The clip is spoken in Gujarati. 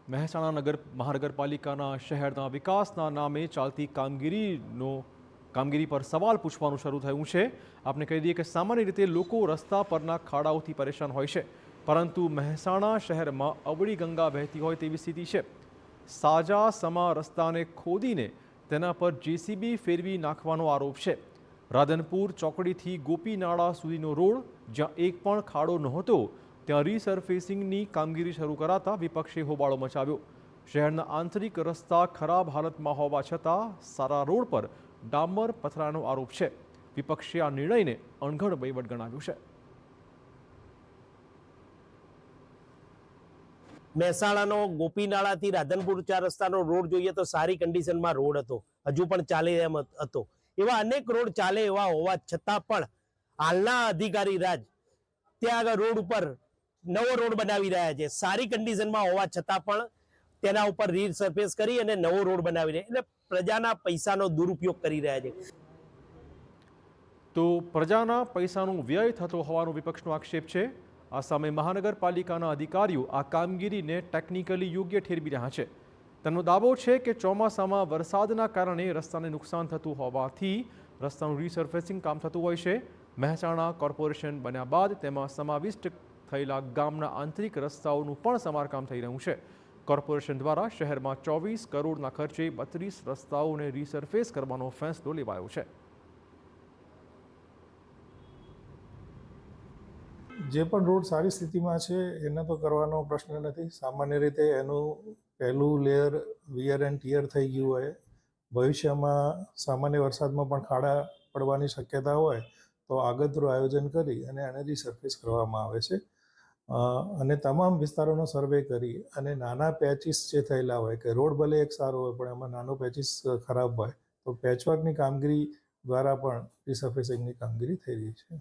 મહેસાણા મહાનગરપાલિકાના શહેરના વિકાસના નામે ચાલતી કામગીરી પર સવાલ પૂછવાનું શરૂ થયું છે। આપણે કહી દઈએ કે સામાન્ય રીતે લોકો રસ્તા પરના ખાડાઓથી પરેશાન હોય છે, પરંતુ મહેસાણા શહેરમાં અવળી ગંગા વહેતી હોય તેવી સ્થિતિ છે। સાજા સમા રસ્તાને ખોદીને તેના પર જેસીબી ફેરવી નાખવાનો આરોપ છે। રાધનપુર ચોકડીથી ગોપીનાળા સુધીનો રોડ, જ્યાં એક પણ ખાડો નહોતો, ત્યાં રીસર્ફેસિંગની કામગીરી શરૂ કરાતા વિપક્ષે હોબાળો મચાવ્યો। શહેરના આંતરિક રસ્તા ખરાબ હાલતમાં હોવા છતાં સારા રોડ પર ડામર પથરાનો આરોપ છે। વિપક્ષે આ નિર્ણયને અણઘડ વહીવટ ગણાવ્યો છે। મહેસાણાનો ગોપીનાળાથી રાધનપુર 4 રસ્તાનો રોડ જોઈએ તો સારી કન્ડિશનમાં રોડ હતો, હજુ પણ ચાલે એમ હતો। એવા અનેક રોડ ચાલે એવા હોવા છતાં પણ હાલના અધિકારી રાજ ત્યાં આગળ રોડ ઉપર નવો રોડ બનાવી રહ્યા છે। સારી કન્ડિશનમાં હોવા છતાં પણ તેના ઉપર રીસર્ફેસ કરી અને નવો રોડ બનાવી રહ્યા, એટલે પ્રજાના પૈસાનો દુરુપયોગ કરી રહ્યા છે। તો પ્રજાના પૈસાનો વ્યય થતો હોવાનો વિપક્ષનો આક્ષેપ છે। આ સામે મહાનગરપાલિકાના અધિકારીઓ આ કામગીરીને ટેકનિકલી યોગ્ય ઠેરવી રહ્યા છે। તેમનો દાવો છે કે ચોમાસામાં વરસાદના કારણે રસ્તાને નુકસાન થતું હોવાથી રસ્તાનું રીસર્ફેસિંગ કામ થતું હોય છે। મહેસાણા કોર્પોરેશન બન્યા બાદ તેમાં સમાવિષ્ટ થયેલા ગામના આંતરિક રસ્તાઓનું પણ સમારકામ થઈ રહ્યું છે। કોર્પોરેશન દ્વારા શહેરમાં 24 કરોડના ખર્ચે 32 રસ્તાઓને રીસર્ફેસ કરવાનો ફેંસલો લેવાયો છે। જે પણ રોડ સારી સ્થિતિમાં છે એને તો કરવાનો પ્રશ્ન નથી। સામાન્ય રીતે એનું પહેલું લેયર વિયર એન્ડ ટિયર થઈ ગયું હોય, ભવિષ્યમાં સામાન્ય વરસાદમાં પણ ખાડા પડવાની શક્યતા હોય તો આગતરું આયોજન કરી અને એને રીસર્ફેસ કરવામાં આવે છે। અને તમામ વિસ્તારોનો સર્વે કરી અને નાના પેચીસ જે થયેલા હોય, કે રોડ ભલે એક સારો હોય પણ એમાં નાનો પેચીસ ખરાબ હોય તો પેચવર્કની કામગીરી દ્વારા પણ રીસર્ફેસિંગની કામગીરી થઈ રહી છે।